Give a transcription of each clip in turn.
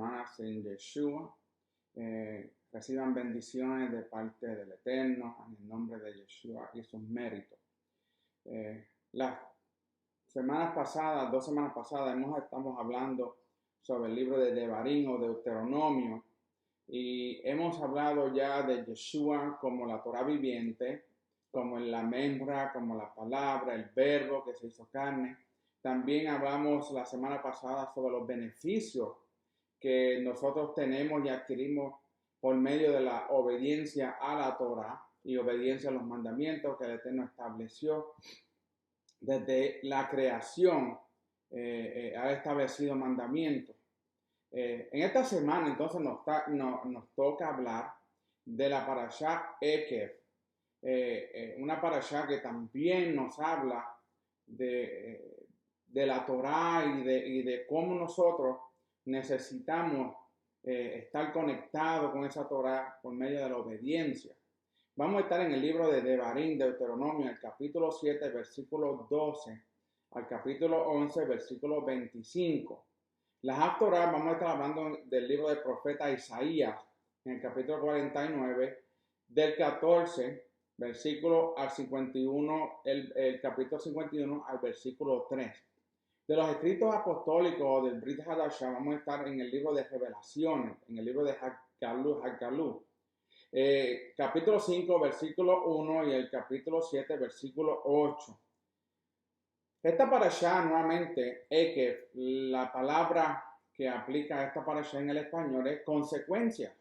hermanas en Yeshua. Reciban bendiciones de parte del Eterno en el nombre de Yeshua y sus méritos. Las semanas pasadas, 2 semanas pasadas, estamos hablando sobre el libro de Devarim o Deuteronomio y hemos hablado ya de Yeshua como la Torah viviente, como la memra, como la palabra, el verbo que se hizo carne. También hablamos la semana pasada sobre los beneficios que nosotros tenemos y adquirimos por medio de la obediencia a la Torah y obediencia a los mandamientos que el Eterno estableció. Desde la creación ha establecido mandamientos. En esta semana entonces nos toca hablar de la parashá Ekev, una parashá que también nos habla de la Torah y de cómo nosotros necesitamos estar conectados con esa Torah por medio de la obediencia. Vamos a estar en el libro de Devarim, Deuteronomio, el capítulo 7, versículo 12, al capítulo 11, versículo 25. Las Haftorah, vamos a estar hablando del libro del profeta Isaías, en el capítulo 49, del 14, versículo al 51, el capítulo 51 al versículo 3. De los escritos apostólicos del Brit Hadashah, vamos a estar en el libro de Revelaciones, en el libro de Haggalut. Capítulo 5, versículo 1 y el capítulo 7, versículo 8. Esta parashá, nuevamente, Ekev, la palabra que aplica a esta parashá en el español es consecuencia.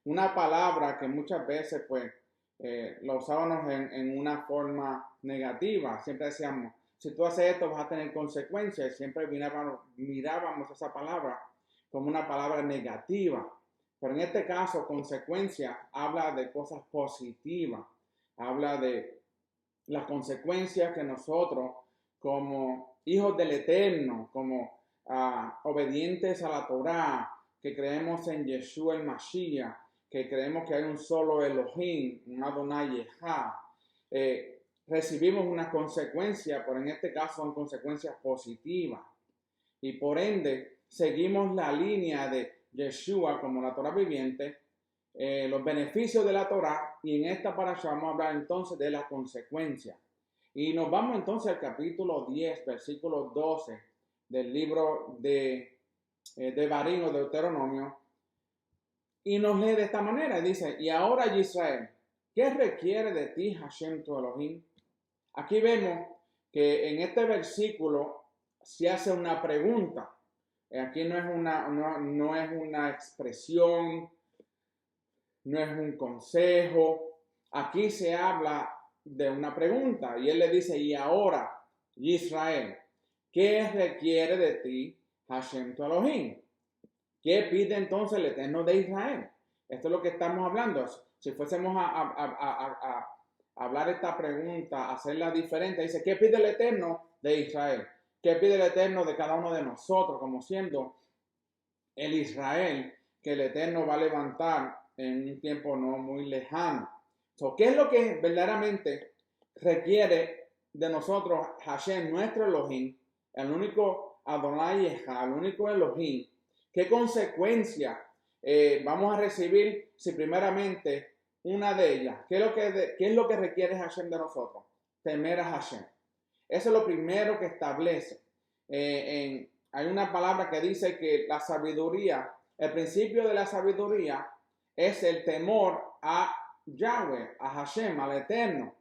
Una palabra que muchas veces, pues, la usábamos en una forma negativa. Siempre decíamos, si tú haces esto vas a tener consecuencias. Siempre mirábamos esa palabra como una palabra negativa. Pero en este caso, consecuencia habla de cosas positivas. Habla de las consecuencias que nosotros, como hijos del Eterno, como obedientes a la Torah, que creemos en Yeshua el Mashiach, que creemos que hay un solo Elohim, un Adonai Echad, recibimos una consecuencia, pero en este caso son consecuencias positivas. Y por ende, seguimos la línea de Yeshua como la Torah viviente, los beneficios de la Torah, y en esta parashá vamos a hablar entonces de las consecuencias. Y nos vamos entonces al capítulo 10, versículo 12 del libro de Devarim o Deuteronomio, y nos lee de esta manera, y dice, y ahora Israel, ¿qué requiere de ti Hashem tu Elohim? Aquí vemos que en este versículo se hace una pregunta. Aquí no es una expresión, no es un consejo. Aquí se habla de una pregunta y él le dice, y ahora, Israel, ¿qué requiere de ti Hashem tu Elohim? ¿Qué pide entonces el Eterno de Israel? Esto es lo que estamos hablando. Si fuésemos a hablar esta pregunta, hacerla diferente, dice, ¿qué pide el Eterno de Israel? ¿Qué pide el Eterno de cada uno de nosotros, como siendo el Israel que el Eterno va a levantar en un tiempo no muy lejano? ¿Qué es lo que verdaderamente requiere de nosotros Hashem, nuestro Elohim, el único Adonai Echad, el único Elohim? ¿Qué consecuencia vamos a recibir si primeramente una de ellas? ¿Qué es lo que requiere Hashem de nosotros? Temer a Hashem. Eso es lo primero que establece. Hay una palabra que dice que la sabiduría, el principio de la sabiduría es el temor a Yahweh, a Hashem, al Eterno.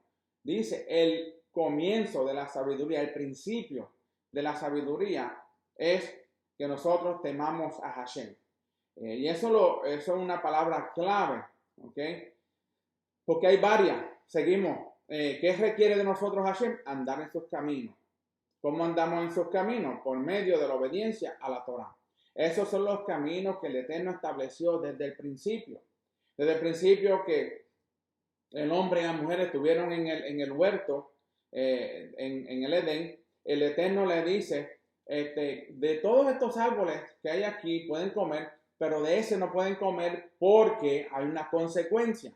Dice, el comienzo de la sabiduría, el principio de la sabiduría es que nosotros temamos a Hashem. Y eso es una palabra clave, ¿ok? Porque hay varias. Seguimos. ¿Qué requiere de nosotros Hashem? Andar en sus caminos. ¿Cómo andamos en sus caminos? Por medio de la obediencia a la Torah. Esos son los caminos que el Eterno estableció desde el principio. Desde el principio que el hombre y la mujer estuvieron en el huerto, en el Edén, el Eterno le dice, de todos estos árboles que hay aquí pueden comer, pero de ese no pueden comer porque hay una consecuencia.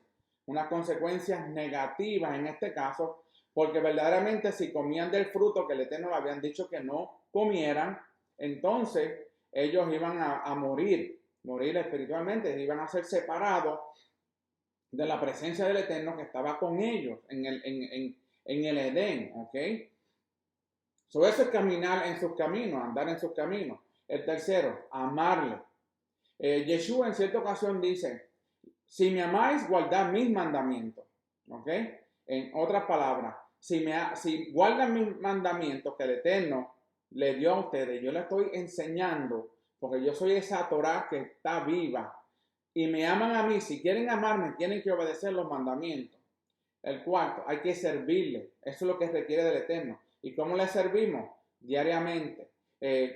Unas consecuencias negativas en este caso, porque verdaderamente si comían del fruto que el Eterno le habían dicho que no comieran, entonces ellos iban a morir. morir espiritualmente, iban a ser separados de la presencia del Eterno que estaba con ellos en el Edén, ¿ok? So, eso es caminar en sus caminos, andar en sus caminos. El tercero, amarle. Yeshua en cierta ocasión dice, si me amáis, guardad mis mandamientos, ¿ok? En otras palabras, si guardan mis mandamientos que el Eterno le dio a ustedes, yo le estoy enseñando, porque yo soy esa Torah que está viva, y me aman a mí, si quieren amarme, tienen que obedecer los mandamientos. El cuarto, hay que servirle. Eso es lo que requiere del Eterno. ¿Y cómo le servimos? Diariamente,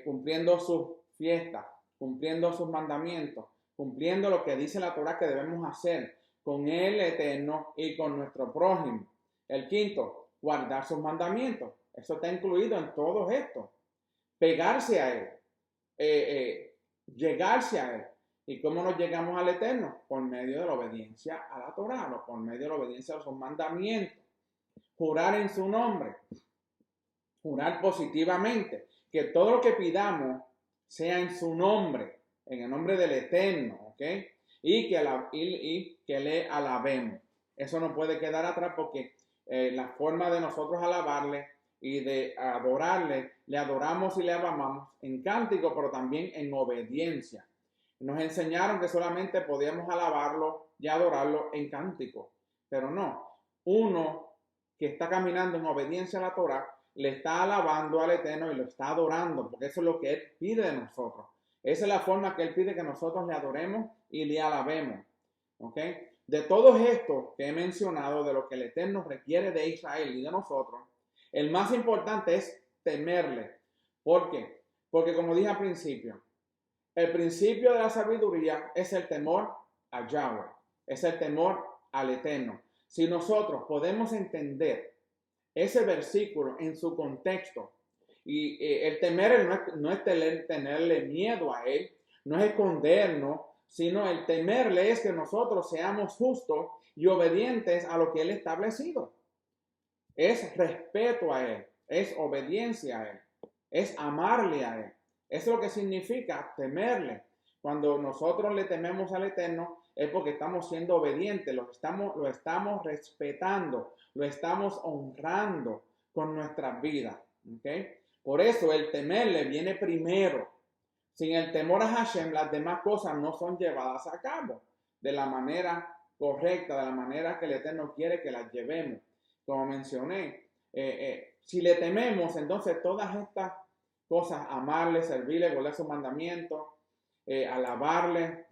cumpliendo sus fiestas, cumpliendo sus mandamientos, cumpliendo lo que dice la Torah que debemos hacer con el Eterno y con nuestro prójimo. El quinto, guardar sus mandamientos. Eso está incluido en todo esto. Pegarse a Él, llegarse a Él. ¿Y cómo nos llegamos al Eterno? Por medio de la obediencia a la Torah, o por medio de la obediencia a sus mandamientos. Jurar en su nombre. Jurar positivamente. Que todo lo que pidamos sea en su nombre, en el nombre del Eterno, ¿ok? Y que le alabemos. Eso no puede quedar atrás porque la forma de nosotros alabarle y de adorarle, le adoramos y le amamos en cántico, pero también en obediencia. Nos enseñaron que solamente podíamos alabarlo y adorarlo en cántico, pero no. Uno que está caminando en obediencia a la Torah le está alabando al Eterno y lo está adorando, porque eso es lo que Él pide de nosotros. Esa es la forma que Él pide que nosotros le adoremos y le alabemos. ¿Ok? De todos estos que he mencionado, de lo que el Eterno requiere de Israel y de nosotros, el más importante es temerle. ¿Por qué? Porque como dije al principio, el principio de la sabiduría es el temor a Yahweh, es el temor al Eterno. Si nosotros podemos entender ese versículo en su contexto, y el temer no es tenerle miedo a Él, no es escondernos, sino el temerle es que nosotros seamos justos y obedientes a lo que Él ha establecido. Es respeto a Él, es obediencia a Él, es amarle a Él. Eso es lo que significa temerle. Cuando nosotros le tememos al Eterno es porque estamos siendo obedientes, lo estamos respetando, lo estamos honrando con nuestras vidas. ¿Okay? Por eso el temerle viene primero. Sin el temor a Hashem, las demás cosas no son llevadas a cabo de la manera correcta, de la manera que el Eterno quiere que las llevemos. Como mencioné, si le tememos, entonces todas estas cosas, amarle, servirle, guardar sus mandamientos, alabarle,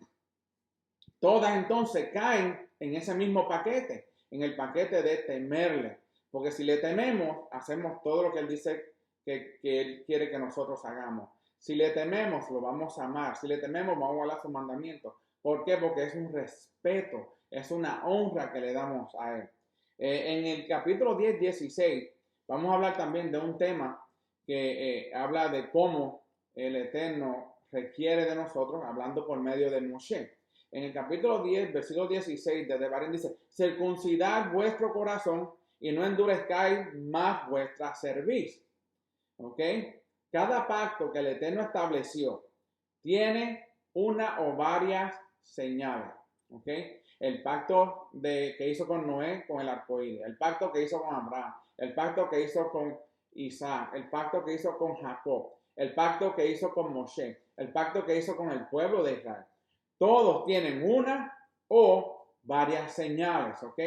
todas entonces caen en ese mismo paquete, en el paquete de temerle. Porque si le tememos, hacemos todo lo que Él dice que Él quiere que nosotros hagamos. Si le tememos, lo vamos a amar. Si le tememos, vamos a guardar sus mandamientos. ¿Por qué? Porque es un respeto, es una honra que le damos a Él. En el capítulo 10, 16, vamos a hablar también de un tema que habla de cómo el Eterno requiere de nosotros, hablando por medio de Moshe. En el capítulo 10, versículo 16 de Devarim dice, circuncidad vuestro corazón y no endurezcáis más vuestra cerviz. ¿Ok? Cada pacto que el Eterno estableció tiene una o varias señales. ¿Ok? El pacto que hizo con Noé, con el arcoíris, el pacto que hizo con Abraham, el pacto que hizo con Isaac, el pacto que hizo con Jacob, el pacto que hizo con Moshe, el pacto que hizo con el pueblo de Israel. Todos tienen una o varias señales, ¿ok?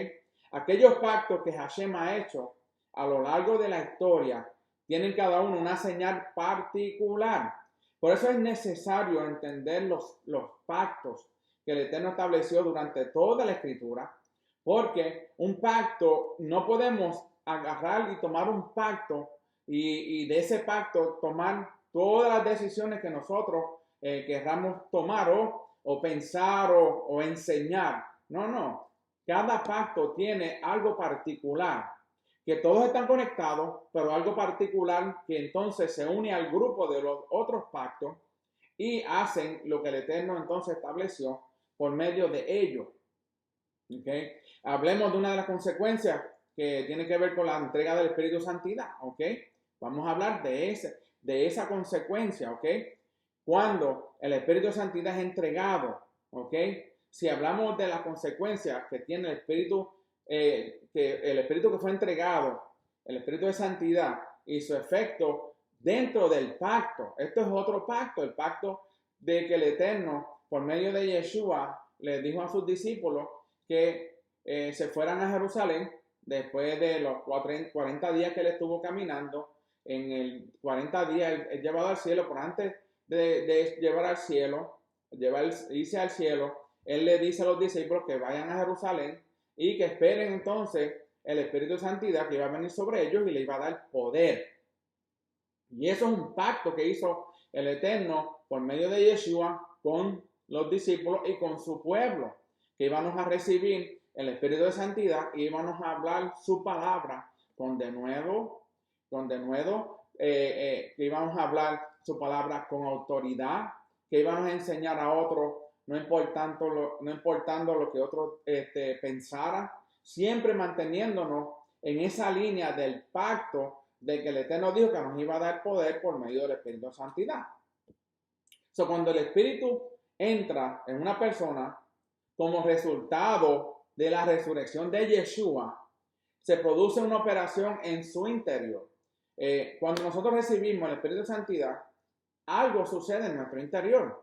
Aquellos pactos que Hashem ha hecho a lo largo de la historia tienen cada uno una señal particular. Por eso es necesario entender los pactos que el Eterno estableció durante toda la Escritura, porque un pacto, no podemos agarrar y tomar un pacto y de ese pacto tomar todas las decisiones que nosotros querramos tomar o pensar o enseñar. No. Cada pacto tiene algo particular, que todos están conectados, pero algo particular que entonces se une al grupo de los otros pactos y hacen lo que el Eterno entonces estableció por medio de ellos. ¿Okay? Hablemos de una de las consecuencias que tiene que ver con la entrega del Espíritu Santidad. ¿Okay? Vamos a hablar de esa consecuencia. ¿Okay? cuando el Espíritu de Santidad es entregado, ¿ok? Si hablamos de las consecuencias que tiene el Espíritu, que fue entregado, el Espíritu de Santidad y su efecto dentro del pacto. Esto es otro pacto, el pacto de que el Eterno, por medio de Yeshua, le dijo a sus discípulos que se fueran a Jerusalén después de los 40 días que él estuvo caminando. En el 40 días él llevado al cielo, pero antes de llevar al cielo, irse al cielo, él le dice a los discípulos que vayan a Jerusalén y que esperen entonces el Espíritu de Santidad que iba a venir sobre ellos y le iba a dar poder. Y eso es un pacto que hizo el Eterno por medio de Yeshua con los discípulos y con su pueblo, que íbamos a recibir el Espíritu de Santidad y íbamos a hablar su palabra con denuedo, que íbamos a hablar su palabra con autoridad, que íbamos a enseñar a otros, no importando lo que otros pensaran, siempre manteniéndonos en esa línea del pacto de que el Eterno dijo que nos iba a dar poder por medio del Espíritu de Santidad. Cuando el Espíritu entra en una persona como resultado de la resurrección de Yeshua, se produce una operación en su interior. Cuando nosotros recibimos el Espíritu de Santidad, algo sucede en nuestro interior.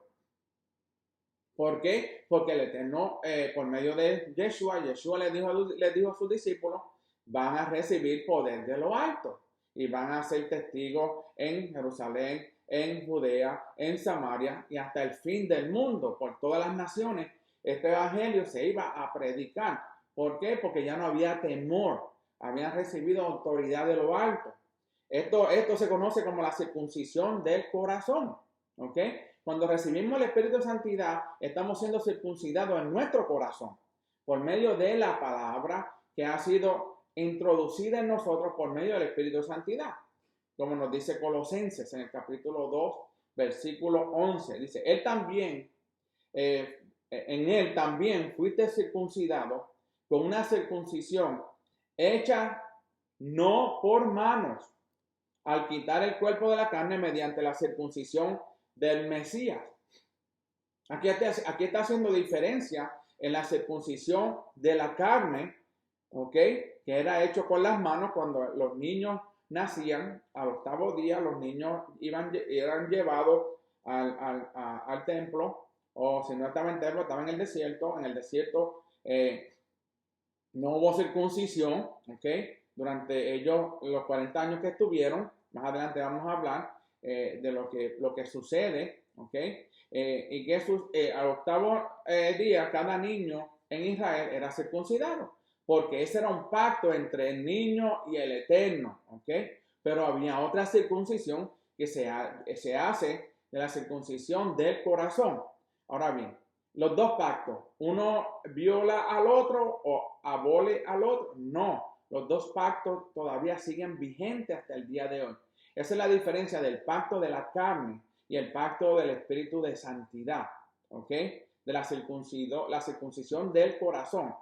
¿Por qué? Porque el Eterno, por medio de Yeshua le dijo a sus discípulos, van a recibir poder de lo alto y van a ser testigos en Jerusalén, en Judea, en Samaria y hasta el fin del mundo, por todas las naciones. Este evangelio se iba a predicar. ¿Por qué? Porque ya no había temor, habían recibido autoridad de lo alto. Esto se conoce como la circuncisión del corazón, ¿ok? Cuando recibimos el Espíritu de Santidad, estamos siendo circuncidados en nuestro corazón por medio de la palabra que ha sido introducida en nosotros por medio del Espíritu de Santidad. Como nos dice Colosenses en el capítulo 2, versículo 11. Dice, en él también fuiste circuncidado con una circuncisión hecha no por manos, al quitar el cuerpo de la carne mediante la circuncisión del Mesías. Aquí está haciendo diferencia en la circuncisión de la carne, ¿ok? Que era hecho con las manos cuando los niños nacían. Al octavo día los niños eran llevados al templo, o si no estaba en templo, estaba en el desierto. En el desierto no hubo circuncisión, ¿ok? Durante ellos, los 40 años que estuvieron. Más adelante vamos a hablar de lo que sucede, ¿ok? Y que al octavo día cada niño en Israel era circuncidado, porque ese era un pacto entre el niño y el Eterno, ¿ok? Pero había otra circuncisión que se hace de la circuncisión del corazón. Ahora bien, los dos pactos, uno viola al otro o abole al otro. No, los dos pactos todavía siguen vigentes hasta el día de hoy. Esa es la diferencia del pacto de la carne y el pacto del Espíritu de Santidad, ¿ok? De la circuncisión del corazón.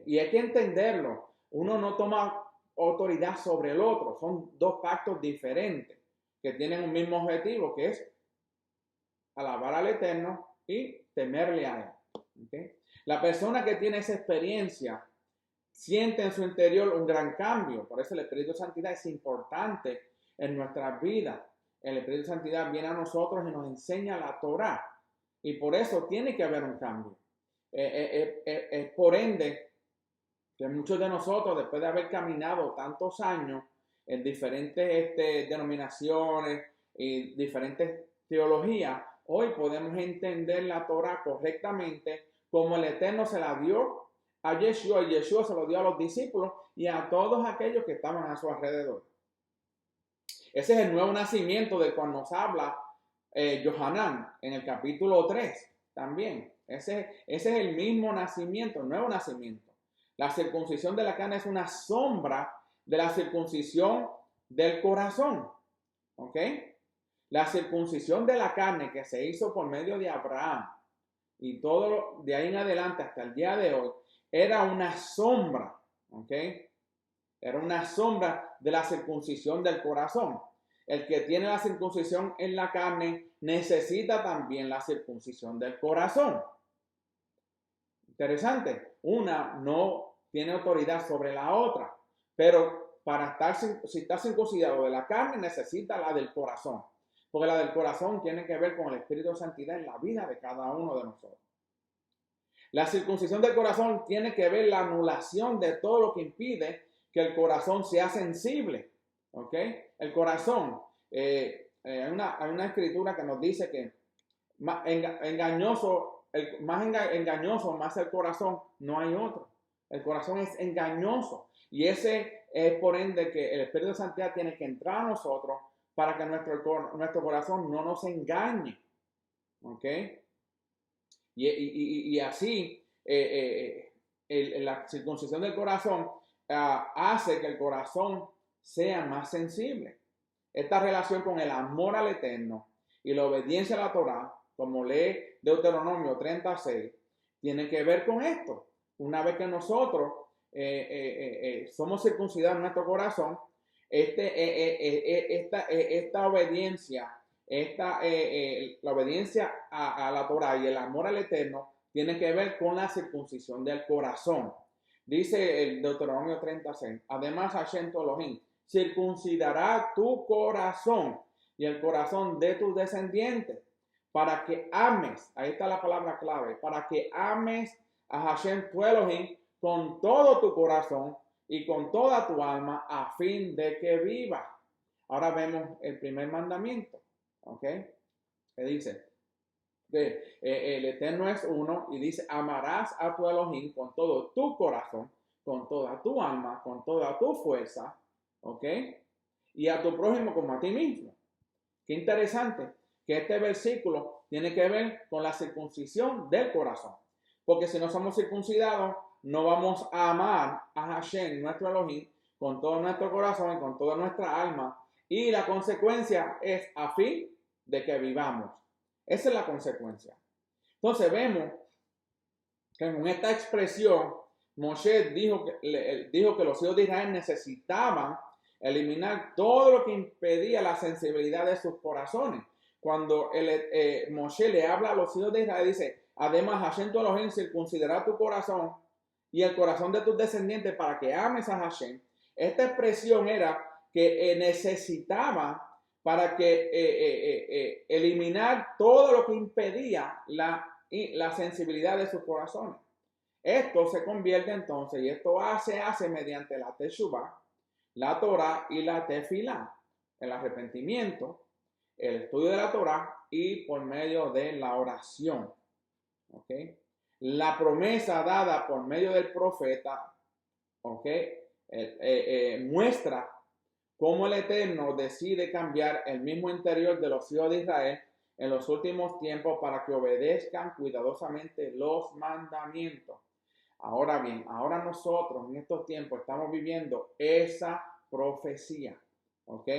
Y hay que entenderlo. Uno no toma autoridad sobre el otro. Son dos pactos diferentes que tienen un mismo objetivo, que es alabar al Eterno y temerle a Él. ¿Okay? La persona que tiene esa experiencia siente en su interior un gran cambio. Por eso el Espíritu de Santidad es importante en nuestras vidas. El Espíritu de Santidad viene a nosotros y nos enseña la Torá. Y por eso tiene que haber un cambio. Por ende, que muchos de nosotros, después de haber caminado tantos años en diferentes denominaciones y diferentes teologías, hoy podemos entender la Torá correctamente como el Eterno se la dio a Yeshua y Yeshua se lo dio a los discípulos y a todos aquellos que estaban a su alrededor. Ese es el nuevo nacimiento del cual nos habla Yohanan en el capítulo 3 también. Ese es el mismo nacimiento, el nuevo nacimiento. La circuncisión de la carne es una sombra de la circuncisión del corazón. ¿Ok? La circuncisión de la carne que se hizo por medio de Abraham y todo de ahí en adelante hasta el día de hoy era una sombra. ¿Ok? Era una sombra de la circuncisión del corazón. el que tiene la circuncisión en la carne necesita también la circuncisión del corazón. Interesante. Una no tiene autoridad sobre la otra, pero para estar, si está circuncidado de la carne, necesita la del corazón, porque la del corazón tiene que ver con el Espíritu de Santidad en la vida de cada uno de nosotros. La circuncisión del corazón tiene que ver la anulación de todo lo que impide que el corazón sea sensible. ¿Ok? El corazón, hay una escritura que nos dice que más engañoso más el corazón, no hay otro. El corazón es engañoso. Y ese es por ende que el Espíritu de Santidad tiene que entrar a nosotros para que nuestro corazón no nos engañe. ¿Ok? Y así la circuncisión del corazón hace que el corazón sea más sensible. Esta relación con el amor al Eterno y la obediencia a la Torá, como lee Deuteronomio 36, tiene que ver con esto. Una vez que nosotros somos circuncidados en nuestro corazón, esta obediencia, la obediencia a la Torá y el amor al Eterno tiene que ver con la circuncisión del corazón. Dice el Deuteronomio 36, además Hashem tu Elohim circuncidará tu corazón y el corazón de tus descendientes para que ames, ahí está la palabra clave, para que ames a Hashem tu Elohim con todo tu corazón y con toda tu alma a fin de que vivas. Ahora vemos el primer mandamiento, ¿ok? Que dice, el Eterno es uno y dice, amarás a tu Elohim con todo tu corazón, con toda tu alma, con toda tu fuerza, ¿ok? Y a tu prójimo como a ti mismo. Qué interesante que este versículo tiene que ver con la circuncisión del corazón. Porque si no somos circuncidados, no vamos a amar a Hashem, nuestro Elohim, con todo nuestro corazón y con toda nuestra alma. Y la consecuencia es a fin de que vivamos. Esa es la consecuencia. Entonces vemos que con esta expresión, Moshe dijo que los hijos de Israel necesitaban eliminar todo lo que impedía la sensibilidad de sus corazones. Cuando Moshe le habla a los hijos de Israel, dice, además Hashem tu Elohim circuncidará tu corazón y el corazón de tus descendientes para que ames a Hashem. Esta expresión era que necesitaba para que eliminar todo lo que impedía la sensibilidad de sus corazones. Esto se convierte entonces, y esto se hace mediante la Teshuvah, la Torah y la Tefilá, el arrepentimiento, el estudio de la Torah y por medio de la oración. ¿Ok? La promesa dada por medio del profeta, ¿ok? Muestra cómo el Eterno decide cambiar el mismo interior de los hijos de Israel en los últimos tiempos para que obedezcan cuidadosamente los mandamientos. Ahora bien, ahora nosotros en estos tiempos estamos viviendo esa profecía, ¿ok?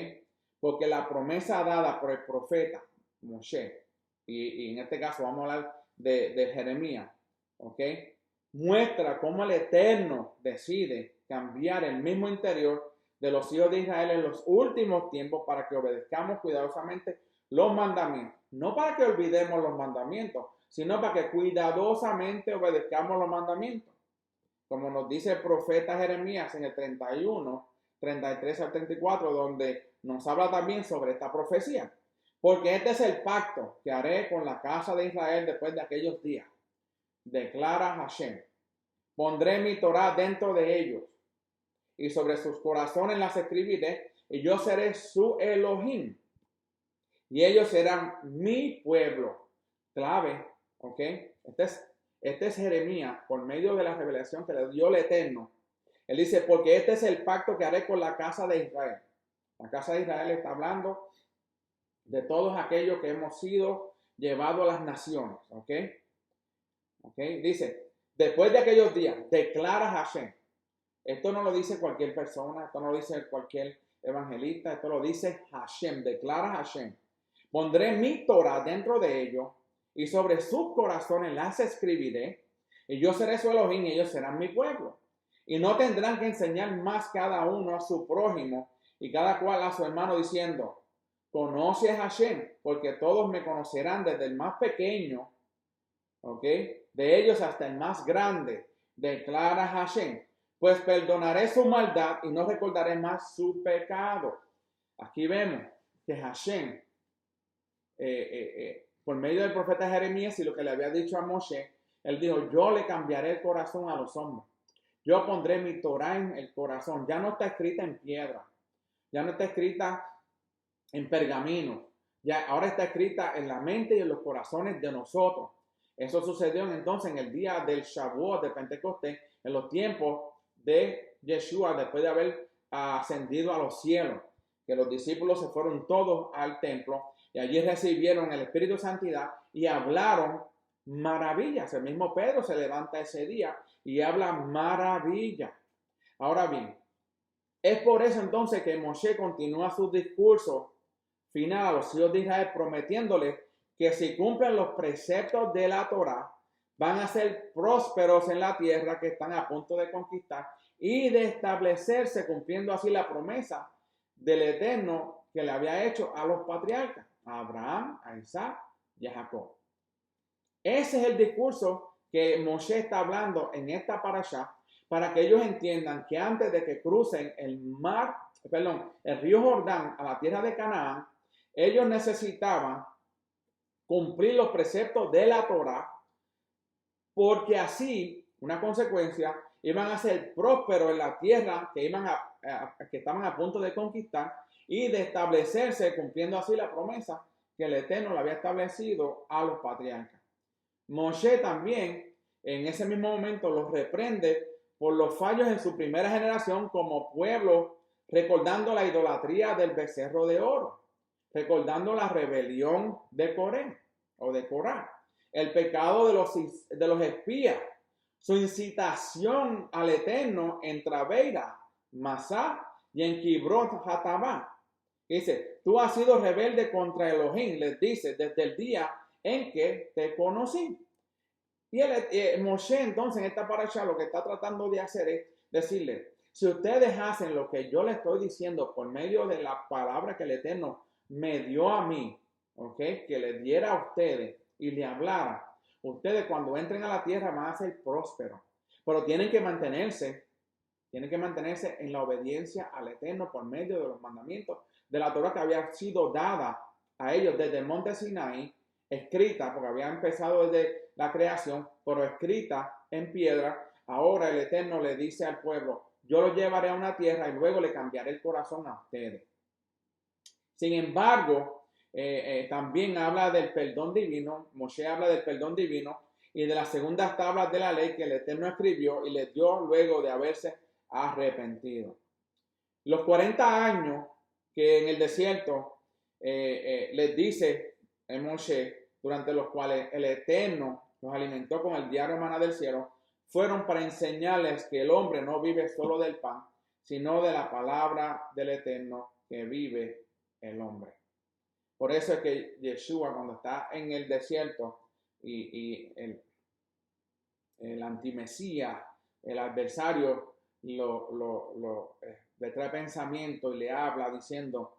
Porque la promesa dada por el profeta Moshe, y en este caso vamos a hablar de Jeremías, ¿ok? Muestra cómo el Eterno decide cambiar el mismo interior de los hijos de Israel en los últimos tiempos para que obedezcamos cuidadosamente los mandamientos. No para que olvidemos los mandamientos, sino para que cuidadosamente obedezcamos los mandamientos. Como nos dice el profeta Jeremías en el 31, 33 al 34, donde nos habla también sobre esta profecía. Porque este es el pacto que haré con la casa de Israel después de aquellos días. Declara Hashem. Pondré mi Torah dentro de ellos y sobre sus corazones las escribiré y yo seré su Elohim. Y ellos serán mi pueblo. Clave, ¿ok? Este es Jeremías por medio de la revelación que le dio el Eterno. Él dice, porque este es el pacto que haré con la casa de Israel. La casa de Israel está hablando de todos aquellos que hemos sido llevados a las naciones. ¿Ok? ¿Ok? Dice, después de aquellos días, declara Hashem. Esto no lo dice cualquier persona, esto no lo dice cualquier evangelista, esto lo dice Hashem, declara Hashem. Pondré mi Torah dentro de ellos y sobre sus corazones las escribiré y yo seré su Elohim y ellos serán mi pueblo. Y no tendrán que enseñar más cada uno a su prójimo y cada cual a su hermano diciendo, conoce a Hashem, porque todos me conocerán desde el más pequeño, ¿ok? De ellos hasta el más grande, declara Hashem. Pues perdonaré su maldad y no recordaré más su pecado. Aquí vemos que Hashem, por medio del profeta Jeremías y lo que le había dicho a Moshe, él dijo, yo le cambiaré el corazón a los hombres. Yo pondré mi Torah en el corazón. Ya no está escrita en piedra. Ya no está escrita en pergamino. Ya ahora está escrita en la mente y en los corazones de nosotros. Eso sucedió entonces en el día del Shavuot, de Pentecostés, en los tiempos de Yeshua, después de haber ascendido a los cielos, que los discípulos se fueron todos al templo y allí recibieron el Espíritu de Santidad y hablaron maravillas. El mismo Pedro se levanta ese día y habla maravillas. Ahora bien, es por eso entonces que Moshe continúa su discurso final a los hijos de Israel prometiéndoles que si cumplen los preceptos de la Torá, van a ser prósperos en la tierra que están a punto de conquistar y de establecerse, cumpliendo así la promesa del Eterno que le había hecho a los patriarcas, a Abraham, a Isaac y a Jacob. Ese es el discurso que Moshe está hablando en esta parashá, para que ellos entiendan que antes de que crucen el río Jordán a la tierra de Canaán, ellos necesitaban cumplir los preceptos de la Torá, porque así, una consecuencia, iban a ser prósperos en la tierra que estaban a punto de conquistar y de establecerse, cumpliendo así la promesa que el Eterno le había establecido a los patriarcas. Moshe también, en ese mismo momento, los reprende por los fallos en su primera generación como pueblo, recordando la idolatría del becerro de oro, recordando la rebelión de Corá, el pecado de los espías, su incitación al Eterno en Trabeira, Masá y en Kibrot Hatabá. Dice, tú has sido rebelde contra Elohim, les dice, desde el día en que te conocí. Y Moshe entonces en esta parasha lo que está tratando de hacer es decirle, si ustedes hacen lo que yo les estoy diciendo por medio de la palabra que el Eterno me dio a mí, ¿okay? Que le diera a ustedes y le hablara, ustedes cuando entren a la tierra van a ser prósperos, pero tienen que mantenerse en la obediencia al Eterno por medio de los mandamientos de la Torah que había sido dada a ellos desde el monte Sinaí, escrita, porque había empezado desde la creación, pero escrita en piedra. Ahora el Eterno le dice al pueblo, yo lo llevaré a una tierra y luego le cambiaré el corazón a ustedes. Sin embargo, también habla del perdón divino. Moshe habla del perdón divino y de las segundas tablas de la ley que el Eterno escribió y les dio luego de haberse arrepentido. Los 40 años que en el desierto les dice Moshe, durante los cuales el Eterno los alimentó con el diario maná del cielo, fueron para enseñarles que el hombre no vive solo del pan, sino de la palabra del Eterno que vive el hombre. Por eso es que Yeshua, cuando está en el desierto y el antimesías, el adversario, le trae pensamiento y le habla diciendo,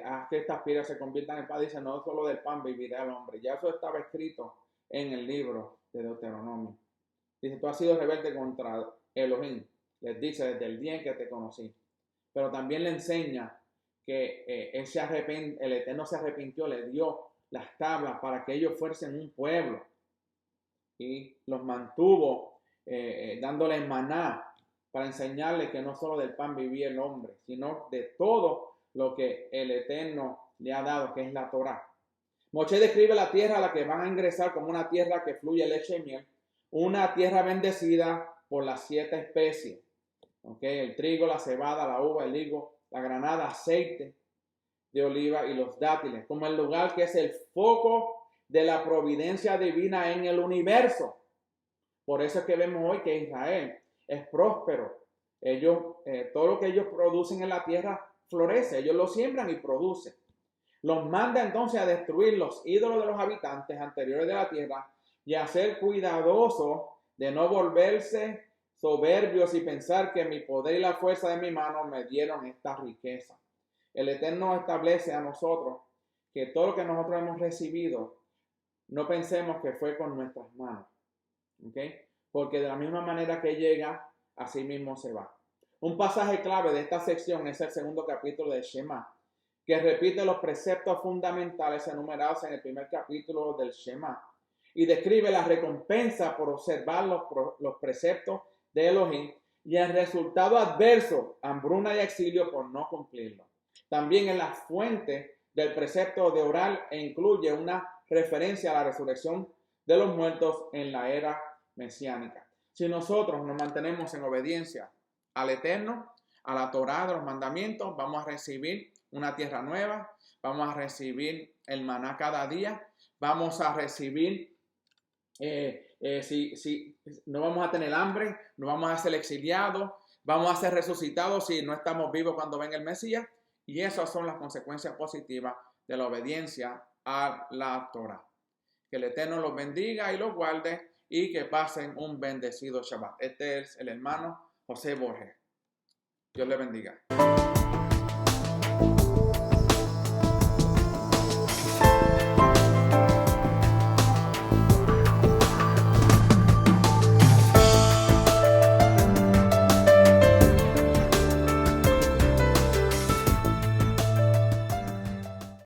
haz que estas piedras se conviertan en pan, dice, no solo del pan vivirá el hombre. Ya eso estaba escrito en el libro de Deuteronomio. Dice, tú has sido rebelde contra Elohim, les dice, desde el día en que te conocí. Pero también le enseña que el Eterno se arrepintió, le dio las tablas para que ellos fuesen un pueblo y los mantuvo dándoles maná para enseñarles que no solo del pan vivía el hombre, sino de todo lo que el Eterno le ha dado, que es la Torá. Moshe describe la tierra a la que van a ingresar como una tierra que fluye leche y miel, una tierra bendecida por las 7 especies, ¿okay? El trigo, la cebada, la uva, el higo, la granada, aceite de oliva y los dátiles, como el lugar que es el foco de la providencia divina en el universo. Por eso es que vemos hoy que Israel es próspero. Ellos, todo lo que ellos producen en la tierra florece, ellos lo siembran y producen. Los manda entonces a destruir los ídolos de los habitantes anteriores de la tierra y a ser cuidadosos de no volverse soberbios y pensar que mi poder y la fuerza de mi mano me dieron esta riqueza. el Eterno establece a nosotros que todo lo que nosotros hemos recibido, no pensemos que fue con nuestras manos. ¿Ok? Porque de la misma manera que llega, así mismo se va. Un pasaje clave de esta sección es el segundo capítulo de Shema, que repite los preceptos fundamentales enumerados en el primer capítulo del Shema y describe la recompensa por observar los preceptos de Elohim y el resultado adverso, hambruna y exilio por no cumplirlo. También es la fuente del precepto de orar e incluye una referencia a la resurrección de los muertos en la era mesiánica. Si nosotros nos mantenemos en obediencia al Eterno, a la Torá de los mandamientos, vamos a recibir una tierra nueva, vamos a recibir el maná cada día, vamos a recibir, si no vamos a tener hambre, no vamos a ser exiliados, vamos a ser resucitados si no estamos vivos cuando venga el Mesías, y esas son las consecuencias positivas de la obediencia a la Torá. Que el Eterno los bendiga y los guarde y que pasen un bendecido Shabbat. Este es el hermano José Borges. Dios le bendiga.